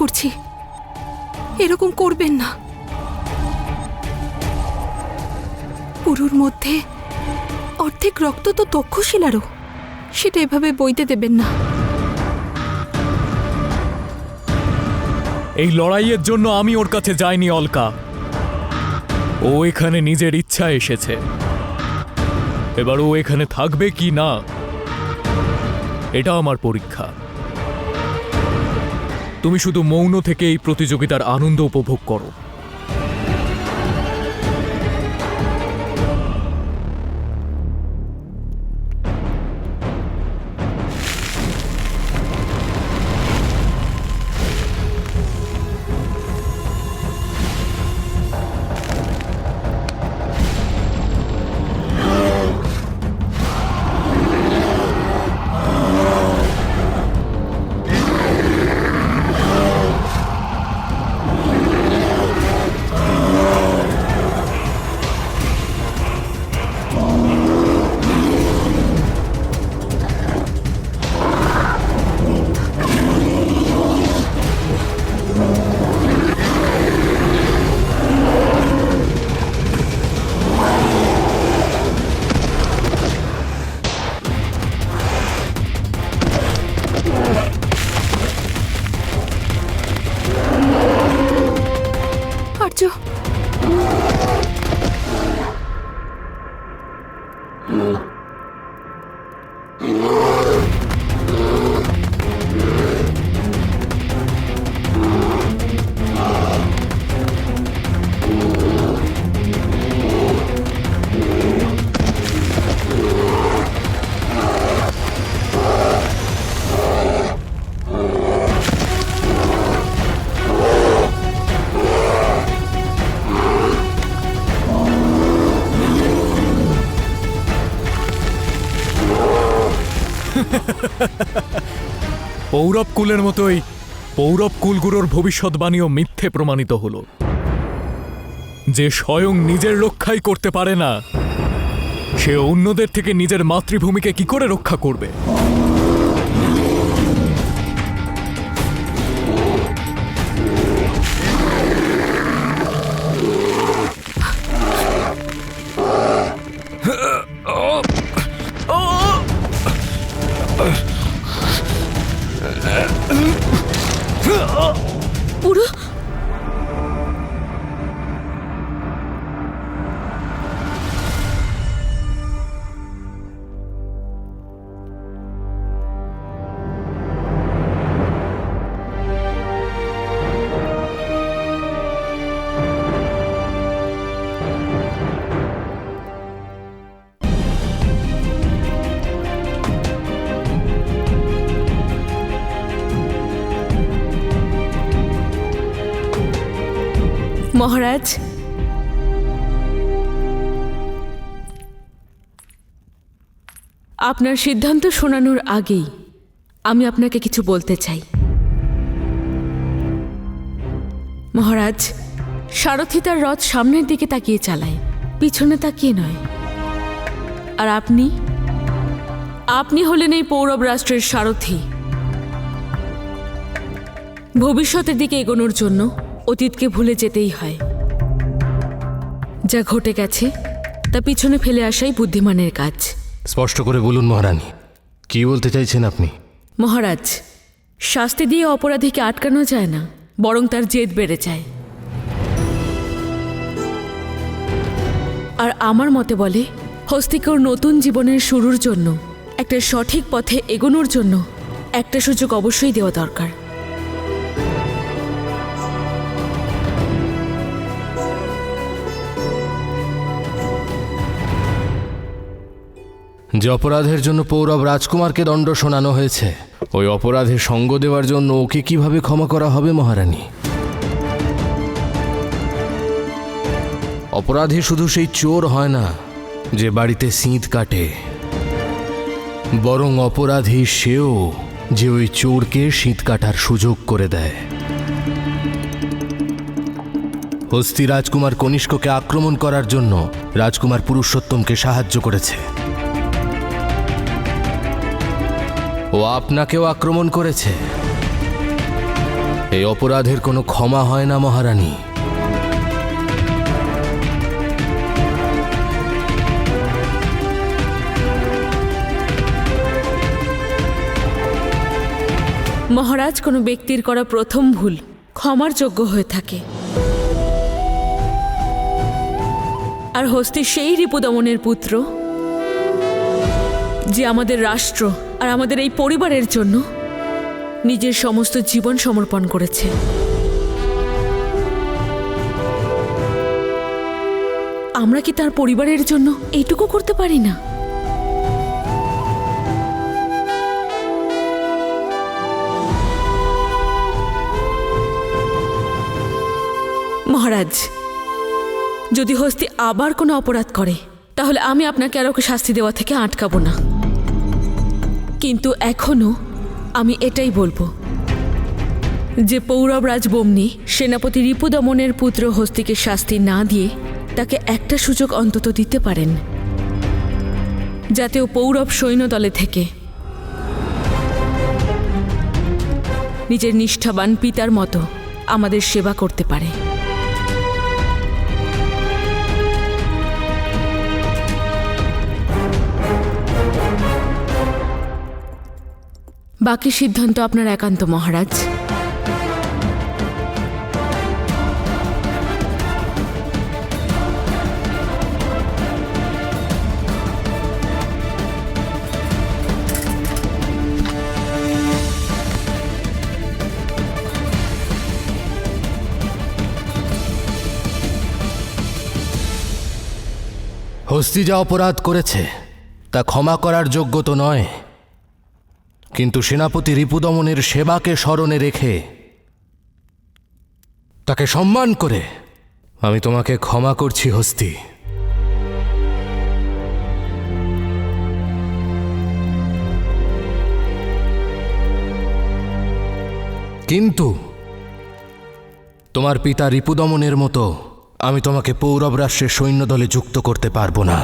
করছি, এরকম করবেন না। পুরুর মধ্যে অর্ধেক রক্ত তো তক্ষশিলারও, সেটা এভাবে বইতে দেবেন না। এই লড়াইয়ের জন্য আমি ওর কাছে যাইনি অলকা। ও এখানে নিজের ইচ্ছা এসেছে। এবার ও এখানে থাকবে কি না, এটা আমার পরীক্ষা। তুমি শুধু মৌন থেকে এই প্রতিযোগিতার আনন্দ উপভোগ করো। আর্য, পৌরব কুলের মতোই পৌরব কুলগুরুর ভবিষ্যৎবাণীও মিথ্যে প্রমাণিত হল। যে স্বয়ং নিজের রক্ষাই করতে পারে না, সে অন্যদের থেকে নিজের মাতৃভূমিকে কি করে রক্ষা করবে? পুরু, মহারাজ, আপনার সিদ্ধান্ত শোনানোর আগেই আমি আপনাকে কিছু বলতে চাই। মহারাজ, সারথি তার রথ সামনের দিকে তাকিয়ে চালায়, পিছনে তাকিয়ে নয়। আর আপনি হলেন এই পৌরব রাষ্ট্রের সারথি। ভবিষ্যতের দিকে এগোনোর জন্য অতীতকে ভুলে যেতেই হয়। যা ঘটে গেছে তা পিছনে ফেলে আসাই বুদ্ধিমানের কাজ। স্পষ্ট করে বলুন মহারানী, কি বলতে চাইছেন আপনি? মহারাজ, শাস্তি দিয়ে অপরাধীকে আটকানো যায় না, বরং তার জেদ বেড়ে যায়। আর আমার মতে বলে, হস্তিকর নতুন জীবনের শুরুর জন্য, একটা সঠিক পথে এগোনোর জন্য একটা সুযোগ অবশ্যই দেওয়া দরকার। যে অপরাধের জন্য পৌরব রাজকুমারকে দণ্ড শোনানো হয়েছে, ওই অপরাধে সঙ্গ দেওয়ার জন্য ওকে কিভাবে ক্ষমা করা হবে মহারানী? অপরাধী শুধু সেই চোর হয় না যে বাড়িতে সিঁধ কাটে, বরং অপরাধী সেও যে ওই চোরকে সিঁধ কাটার সুযোগ করে দেয়। হস্তি রাজকুমার কনিষ্ককে আক্রমণ করার জন্য রাজকুমার পুরুষোত্তমকে সাহায্য করেছে। ও আপনাকেও আক্রমণ করেছে। এই অপরাধের কোনো ক্ষমা হয় না মহারানী। মহারাজ, কোনো ব্যক্তির করা প্রথম ভুল ক্ষমার যোগ্য হয়ে থাকে। আর হস্তি সেই রিপুদমনের পুত্র যে আমাদের রাষ্ট্র আর আমাদের এই পরিবারের জন্য নিজের সমস্ত জীবন সমর্পণ করেছে। আমরা কি তার পরিবারের জন্য এইটুকু করতে পারি না? মহারাজ, যদি হস্তি আবার কোনো অপরাধ করে তাহলে আমি আপনাকে আর ওকে শাস্তি দেওয়া থেকে আটকাবো না। কিন্তু এখনো আমি এটাই বলবো যে পৌরবরাজ বম্নি সেনাপতি রিপুদমনের পুত্র হস্তিকে শাস্তি না দিয়ে তাকে একটা সুযোগ অন্তত দিতে পারেন, যাতে ও পৌরব সৈন্যদলে থেকে নিজের নিষ্ঠাবান পিতার মতো আমাদের সেবা করতে পারে। বাকি সিদ্ধান্ত আপনার একান্ত মহারাজ। হস্তি যা অপরাধ করেছে তা ক্ষমা করার যোগ্য তো নয়, কিন্তু সেনাপতি রিপুদমনের সেবাকে স্মরণে রেখে তাকে সম্মান করে আমি তোমাকে ক্ষমা করছি হস্তি। কিন্তু তোমার পিতা রিপুদমনের মতো আমি তোমাকে পৌরব রাষ্ট্রের সৈন্যদলে যুক্ত করতে পারবো না।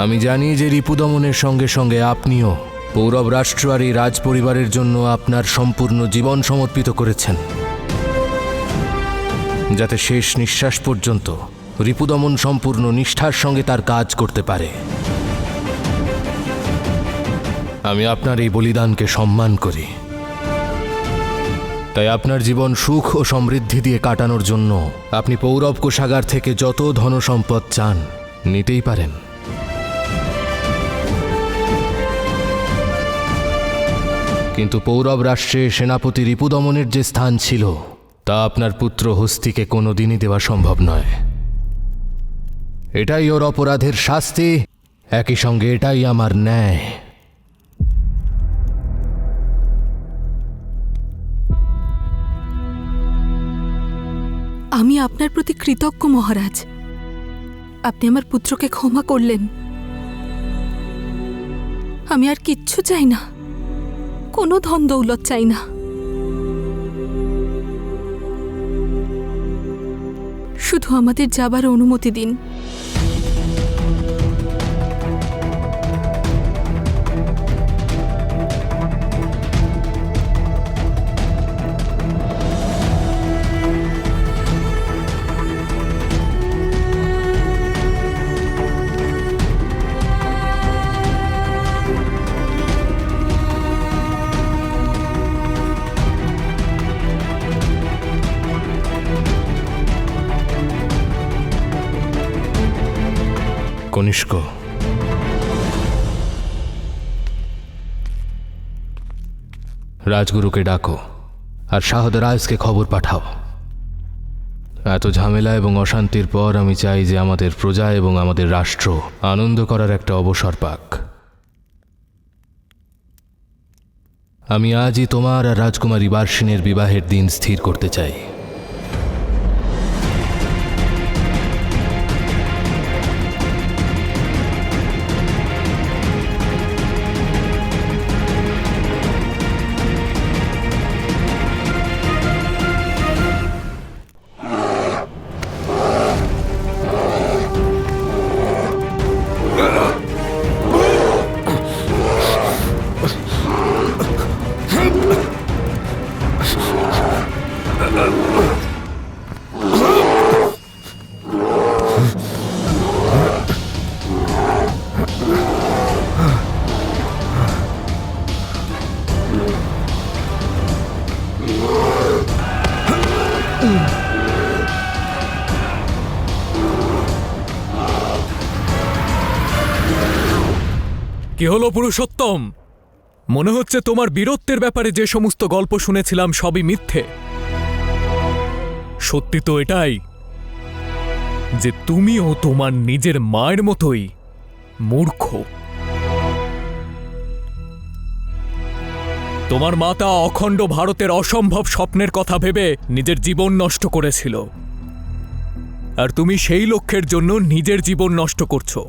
আমি জানি যে রিপুদমনের সঙ্গে সঙ্গে আপনিও পৌরব রাষ্ট্র আর এই রাজ পরিবারের জন্য আপনার সম্পূর্ণ জীবন সমর্পিত করেছেন, যাতে শেষ নিঃশ্বাস পর্যন্ত রিপুদমন সম্পূর্ণ নিষ্ঠার সঙ্গে তার কাজ করতে পারে। আমি আপনার এই বলিদানকে সম্মান করি, তাই আপনার জীবন সুখ ও সমৃদ্ধি দিয়ে কাটানোর জন্য আপনি পৌরব কোষাগার থেকে যত ধনসম্পদ চান নিতেই পারেন। কিন্তু পৌরব রাষ্ট্রে সেনাপতি রিপুদমনের যে স্থান ছিল তা আপনার পুত্র হস্তিকে কোনোদিনই দেওয়া সম্ভব নয়। এটাই ওর অপরাধের শাস্তি, একই সঙ্গে এটাই আমার ন্যায়। আমি আপনার প্রতি কৃতজ্ঞ মহারাজ। আপনি আমার পুত্রকে ক্ষমা করলেন। আমি আর কিচ্ছু চাই না, কোনো ধন দৌলত চাই না। শুধু আমাদের যাবার অনুমতি দিন। কনিষ্ক, রাজগুরুকে ডাকো আর শাহদরাজকে খবর পাঠাও। এত ঝামেলা এবং অশান্তির পর আমি চাই যে আমাদের প্রজা এবং আমাদের রাষ্ট্র আনন্দ করার একটা অবসর পাক। আমি আজই তোমার আর রাজকুমারী বার্ষিনের বিবাহের দিন স্থির করতে চাই। কি হলো পুরুষোত্তম? মনে হচ্ছে তোমার বীরত্বের ব্যাপারে যে সমস্ত গল্প শুনেছিলাম সবই মিথ্যে। সত্যি তো এটাই যে তুমিও তোমার নিজের মায়ের মতোই মূর্খ। তোমার মাতা অখণ্ড ভারতের অসম্ভব স্বপ্নের কথা ভেবে নিজের জীবন নষ্ট করেছিল, আর তুমি সেই লক্ষ্যের জন্য নিজের জীবন নষ্ট করছো।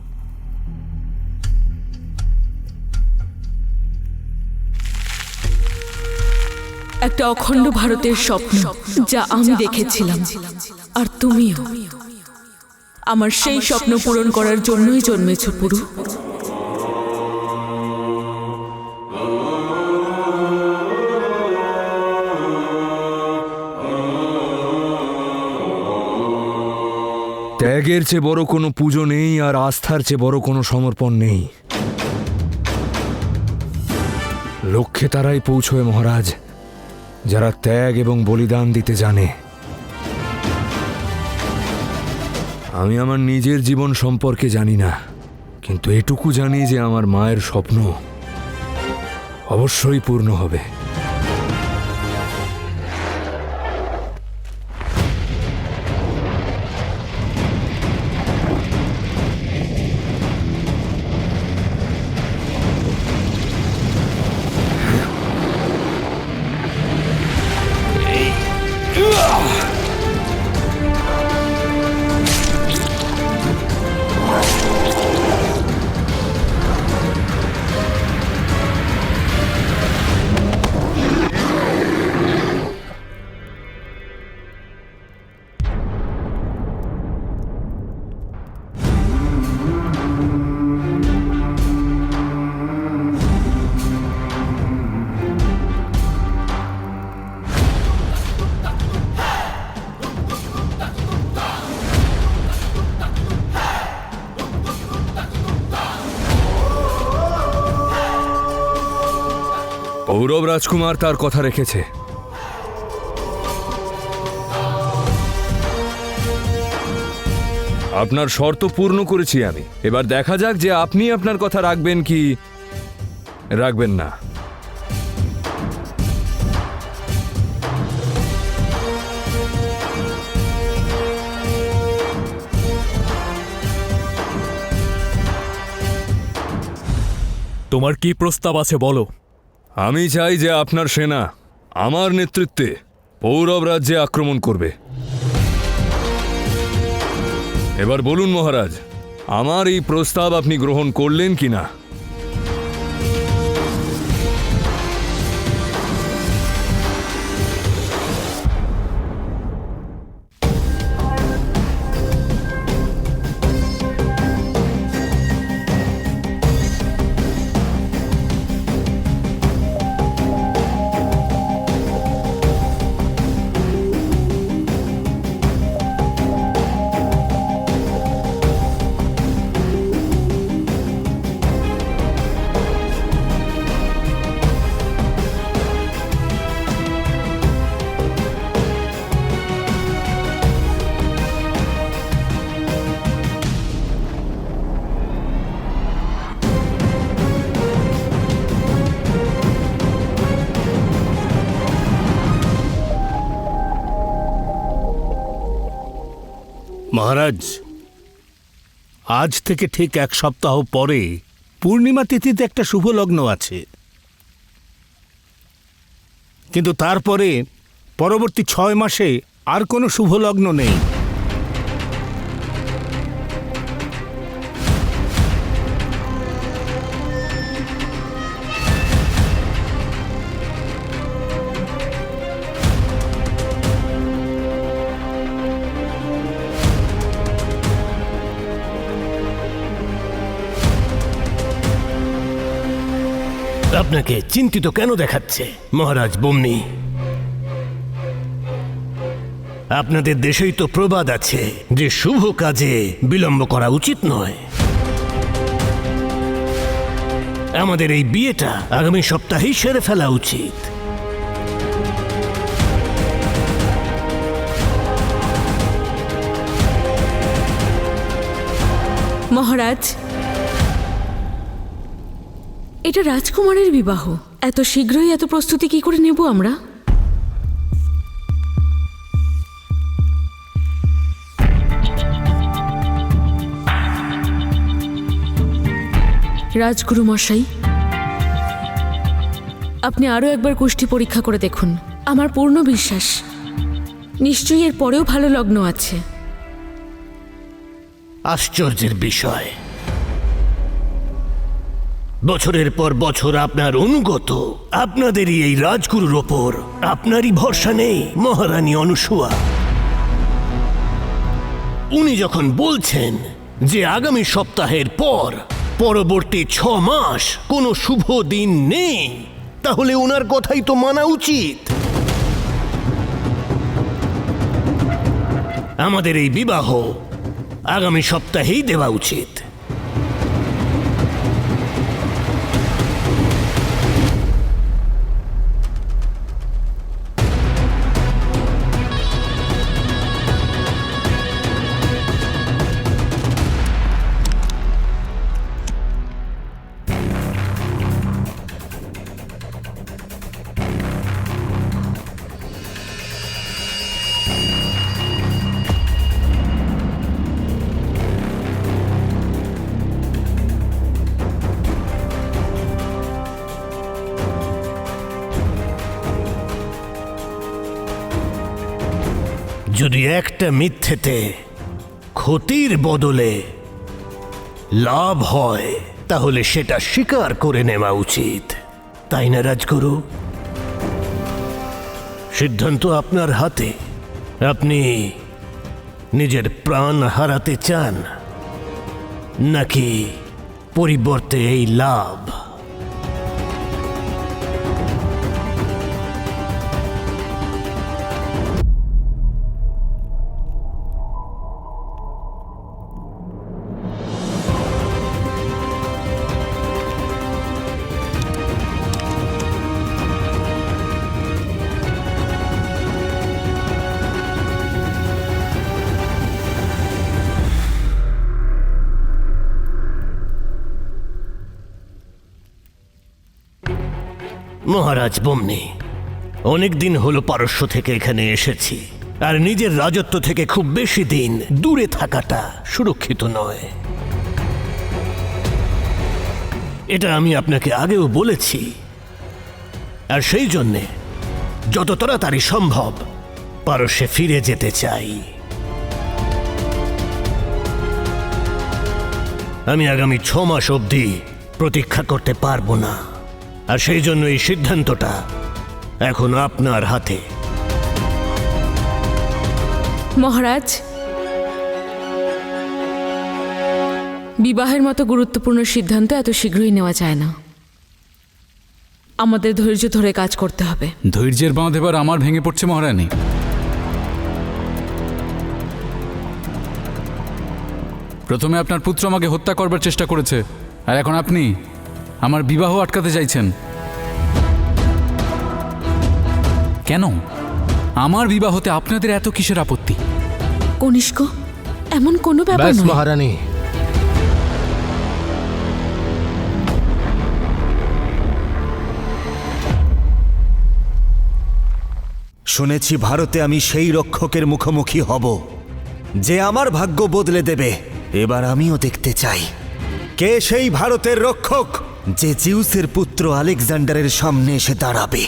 একটা অখণ্ড ভারতের স্বপ্ন যা আমি দেখেছিলাম, আর তুমিও আমার সেই স্বপ্ন পূরণ করার জন্যই জন্মেছ পুরু। ত্যাগের চেয়ে বড় কোনো পুজো নেই, আর আস্থার চেয়ে বড় কোনো সমর্পণ নেই। লক্ষ্যে তারাই পৌঁছয় মহারাজ, যারা ত্যাগ এবং বলিদান দিতে জানে। আমি আমার নিজের জীবন সম্পর্কে জানি না, কিন্তু এটুকু জানি যে আমার মায়ের স্বপ্ন অবশ্যই পূর্ণ হবে। পৌরব রাজকুমার তার কথা রেখেছে। আপনার শর্ত পূর্ণ করেছি আমি। এবার দেখা যাক যে আপনি আপনার কথা রাখবেন কি রাখবেন না। তোমার কি প্রস্তাব আছে বলো। আমি চাই যে আপনার সেনা আমার নেতৃত্বে পৌরব রাজ্যে আক্রমণ করবে। এবার বলুন মহারাজ, আমার এই প্রস্তাব আপনি গ্রহণ করলেন কিনা? মহারাজ, আজ থেকে ঠিক 1 সপ্তাহ পরে পূর্ণিমা তিথিতে একটা শুভ লগ্ন আছে, কিন্তু তারপরে পরবর্তী 6 মাসে আর কোনো শুভ লগ্ন নেই। আপনাকে চিন্তিত কেন দেখাচ্ছে মহারাজ বম্নি? আপনাদের দেশেই তো প্রবাদ আছে যে শুভ কাজে বিলম্ব করা উচিত নয়। আমাদের এই বিয়েটা আগামী সপ্তাহেই সেরে ফেলা উচিত। মহারাজ, এটা রাজকুমারের বিবাহ, এত শীঘ্রই এত প্রস্তুতি কি করে নেব আমরা? রাজগুরু মশাই, আপনি আরও একবার কুষ্টি পরীক্ষা করে দেখুন। আমার পূর্ণ বিশ্বাস নিশ্চয়ই এর পরেও ভালো লগ্ন আছে। আশ্চর্যের বিষয়, বছরের পর বছর আপনার অনুগত আপনাদেরই এই রাজগুরুর ওপর আপনারই ভরসা নেই মহারানী অনুসুয়া। উনি যখন বলছেন যে আগামী সপ্তাহের পর পরবর্তী 6 মাস কোনো শুভ দিন নেই, তাহলে ওনার কথাই তো মানা উচিত। আমাদের এই বিবাহ আগামী সপ্তাহেই দেওয়া উচিত। যদি একটা মিথ্যেতে ক্ষতির বদলে লাভ হয়, তাহলে সেটা স্বীকার করে নেওয়া উচিত, তাই না রাজগুরু? সিদ্ধান্ত আপনার হাতে। আপনি নিজের প্রাণ হারাতে চান নাকি পরিবর্তে এই লাভ? মহারাজ বমনি, অনেক দিন হলো পারস্য থেকে এখানে এসেছি, আর নিজের রাজত্ব থেকে খুব বেশি দিন দূরে থাকাটা সুরক্ষিত নয়। এটা আমি আপনাকে আগেও বলেছি, আর সেই জন্যে যত তাড়াতাড়ি সম্ভব পারস্যে ফিরে যেতে চাই। আমি আগামী 6 মাস অবধি প্রতীক্ষা করতে পারবো না, আর সেই জন্য এই সিদ্ধান্তটা এখন আপনার হাতে। মহারাজ, বিবাহের মতো গুরুত্বপূর্ণ সিদ্ধান্ত এত শীঘ্রই নেওয়া যায় না। আমাদের ধৈর্য ধরে কাজ করতে হবে। ধৈর্যের বাঁধ এবার আমার ভেঙে পড়ছে মহারানী। প্রথমে আপনার পুত্র আমাকে হত্যা করবার চেষ্টা করেছে, আর এখন আপনি আমার বিবাহ আটকাতে চাইছেন। কেন? আমার বিবাহতে আপনাদের এত কিসের আপত্তি? কনিষ্ক, এমন কোনো ব্যাপার ব্যাস নয়। মহারানী, শুনেছি ভারতে আমি সেই রক্ষকের মুখোমুখি হব যে আমার ভাগ্য বদলে দেবে। এবার আমিও দেখতে চাই কে সেই ভারতের রক্ষক যে জিউসের পুত্র আলেকজান্ডারের সামনে এসে দাঁড়াবে।